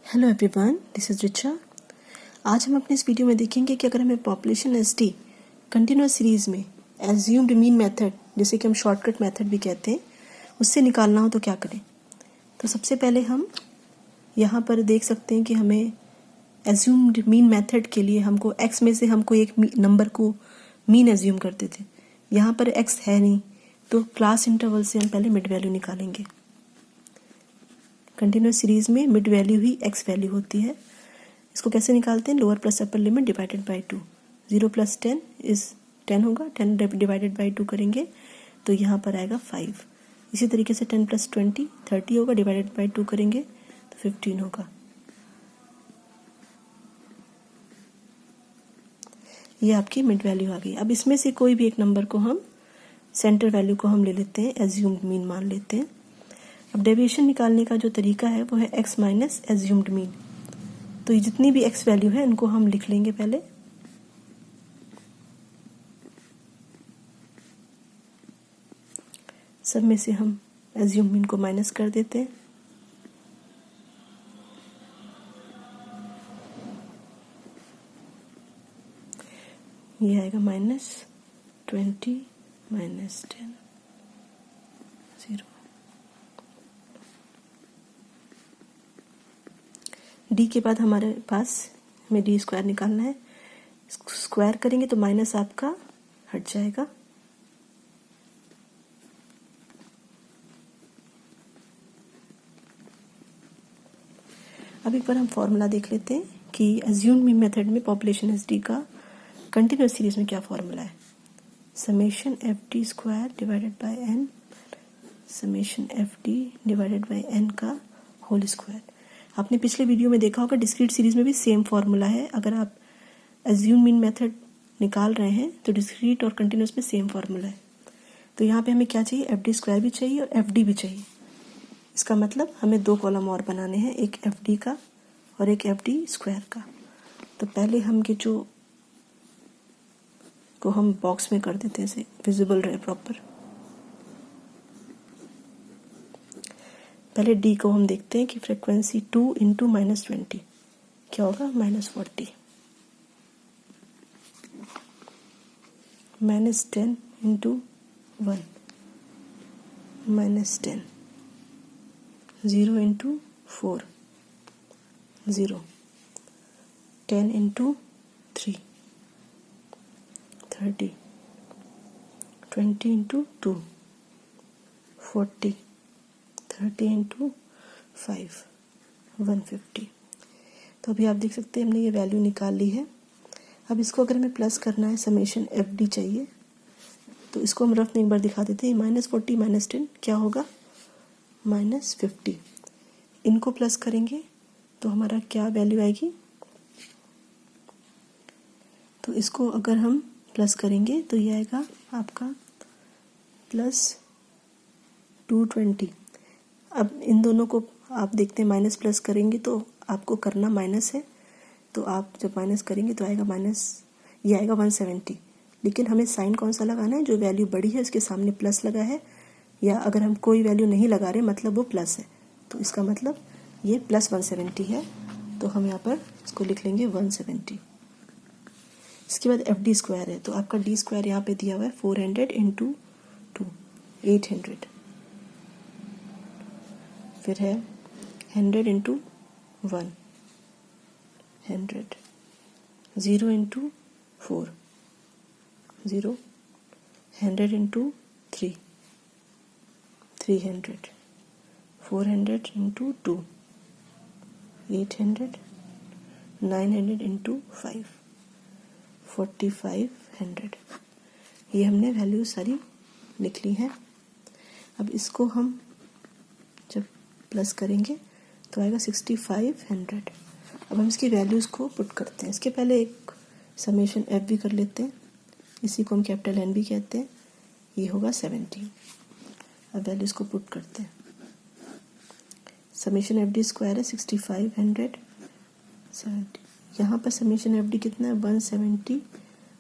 Hello everyone, this is Richa. आज हम अपने इस वीडियो में देखेंगे कि अगर हमें पॉपुलेशन एसटी कंटिन्यूस सीरीज़ में एज्यूम्ड मीन मेथड, जिसे कि हम शॉर्टकट मेथड भी कहते हैं, उससे निकालना हो तो क्या करें। तो सबसे पहले हम यहाँ पर देख सकते हैं कि हमें एज्यूम्ड मीन मेथड के लिए हमको एक्स में से हमको एक नंबर को मीन एज्यूम करते थे। यहाँ पर एक्स है नहीं, तो क्लास इंटरवल से हम पहले मिड वैल्यू निकालेंगे। कंटिन्यूस सीरीज में मिड वैल्यू ही एक्स वैल्यू होती है। इसको कैसे निकालते हैं? Lower plus upper limit divided by 2। 0 + 10 is 10 होगा। 10 डिवाइडेड बाय 2 करेंगे तो यहाँ पर आएगा 5। इसी तरीके से 10 + 20 30 होगा, डिवाइडेड बाय 2 करेंगे तो 15 होगा। ये आपकी मिड वैल्यू आ गई। अब इसमें से कोई भी एक नंबर को हम सेंटर वैल्यू को हम ले लेते हैं, एज्यूम्ड मीन मान लेते हैं। अब डेविएशन निकालने का जो तरीका है वो है x माइनस एज्यूम्ड मीन। तो ये जितनी भी x वैल्यू है इनको हम लिख लेंगे पहले। सब में से हम एज्यूम्ड मीन को माइनस कर देते हैं। ये आएगा -20 -10 0। डी के बाद हमारे पास हमें डी स्क्वायर निकालना है। स्क्वायर करेंगे तो माइनस आपका हट जाएगा। अब एक बार हम फॉर्मूला देख लेते हैं कि एज्यूम्ड मीन मेथड में पॉपुलेशन एसडी का कंटिन्यूस सीरीज में क्या फॉर्मूला है। Summation f d square divided by n, summation f d divided by n का होल स्क्वायर। आपने पिछले वीडियो में देखा होगा, डिस्क्रीट सीरीज में भी सेम फॉर्मूला है। अगर आप एज्यूम मीन मेथड निकाल रहे हैं तो डिस्क्रीट और कंटिन्यूस में सेम फॉर्मूला है। तो यहाँ पे हमें क्या चाहिए? एफ डी स्क्वायर भी चाहिए और एफ डी भी चाहिए। इसका मतलब हमें 2 कॉलम और बनाने हैं, एक एफ डी का और एक एफ डी स्क्वायर का। तो पहले हम ये जो को हम बॉक्स में कर देते हैं, ऐसे विजिबल रहे प्रॉपर। पहले डी को हम देखते हैं कि फ्रीक्वेंसी 2 × -20 क्या होगा? -40। -10 × 1 -10। 0 × 4 0। 10 × 3 30। 20 × 2 40। 30 × 5 150। तो अभी आप देख सकते हैं हमने ये वैल्यू निकाल ली है। अब इसको अगर हमें प्लस करना है, समेशन एफ डी चाहिए, तो इसको हम रफ में एक बार दिखा देते हैं। -40 -10 क्या होगा? -50। इनको प्लस करेंगे तो हमारा क्या वैल्यू आएगी? तो इसको अगर हम प्लस करेंगे तो ये आएगा आपका +220। अब इन दोनों को आप देखते हैं, माइनस प्लस करेंगे तो आपको करना माइनस है, तो आप जब माइनस करेंगे तो आएगा ये आएगा 170। लेकिन हमें साइन कौन सा लगाना है? जो वैल्यू बड़ी है उसके सामने प्लस लगा है, या अगर हम कोई वैल्यू नहीं लगा रहे मतलब वो प्लस है, तो इसका मतलब ये +170 है। तो हम यहाँ पर इसको लिख लेंगे 170। इसके बाद एफ डी स्क्वायर है, तो आपका डी स्क्वायर यहाँ पे दिया हुआ है 400 × 2 800। फिर है 100 × 1 100। 0 × 4 0। 100 × 3 300। 400 × 2 800। 900 × 5 4500। ये हमने वैल्यू सारी लिख ली है। अब इसको हम जब प्लस करेंगे तो आएगा 6500। अब हम इसकी वैल्यूज़ को पुट करते हैं। इसके पहले एक समेशन एफ भी कर लेते हैं, इसी को हम कैपिटल एन भी कहते हैं। ये होगा 17। अब वैल्यूज़ को पुट करते हैं। समेशन एफ डी स्क्वायर है 6500 70। यहाँ पर समेशन एफ डी कितना है? 170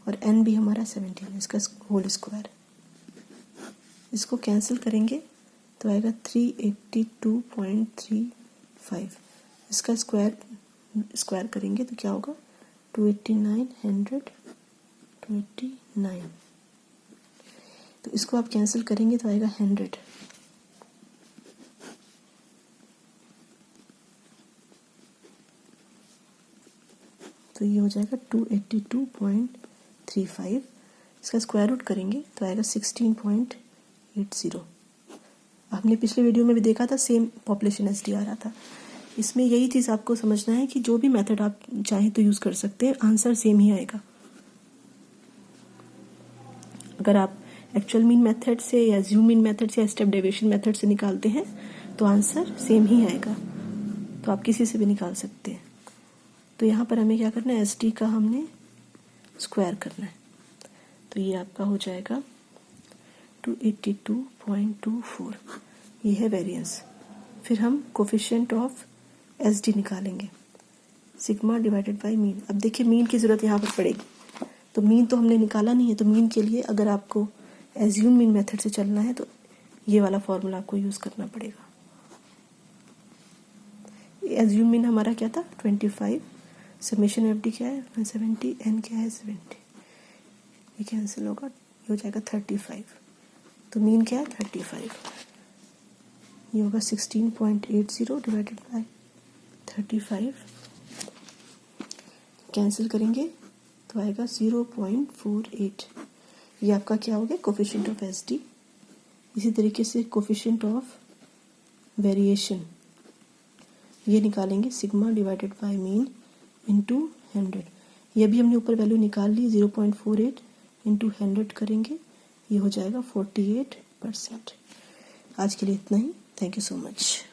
और एन भी हमारा 17 है, इसका होल स्क्वायर। इसको कैंसिल करेंगे तो आएगा 382.35। इसका स्क्वायर करेंगे तो क्या होगा 289 289। तो इसको आप कैंसिल करेंगे तो आएगा 100। तो ये हो जाएगा 282.35। इसका स्क्वायर रूट करेंगे तो आएगा 16.80। आपने पिछले वीडियो में भी देखा था, सेम पॉपुलेशन एसडी आ रहा था। इसमें यही चीज़ आपको समझना है कि जो भी मेथड आप चाहें तो यूज़ कर सकते हैं, आंसर सेम ही आएगा। अगर आप एक्चुअल मीन मेथड से या ज़ूम इन मेथड से या स्टेप डेविएशन मेथड से निकालते हैं तो आंसर सेम ही आएगा। तो आप किसी से भी निकाल सकते हैं। तो यहाँ पर हमें क्या करना है, एस डी का हमने स्क्वायर करना है। तो ये आपका हो जाएगा 282.24। ये है वेरिएंस। फिर हम कोफिशिएंट ऑफ एस डी निकालेंगे, सिग्मा डिवाइडेड बाय मीन। अब देखिए मीन की ज़रूरत यहाँ पर पड़ेगी। तो मीन तो हमने निकाला नहीं है, तो मीन के लिए अगर आपको एज्यूम मीन मेथड से चलना है तो ये वाला फॉर्मूला आपको यूज़ करना पड़ेगा। एज्यूम मीन हमारा क्या था 25, समेशन एफ डी क्या है 70, एन क्या है 70। ये कैंसिल होगा, ये हो जाएगा 35। तो मीन क्या है 35। ये होगा 16.80 डिवाइडेड बाय 35। कैंसिल करेंगे तो आएगा 0.48। ये आपका क्या हो गया कोफिशिएंट ऑफ एस डी। इसी तरीके से कोफिशिएंट ऑफ वेरिएशन ये निकालेंगे, sigma divided by mean into 100। ये भी हमने ऊपर वैल्यू निकाल ली, 0.48 इंटू 100 करेंगे, ये हो जाएगा 48%। आज के लिए इतना ही। Thank you so much.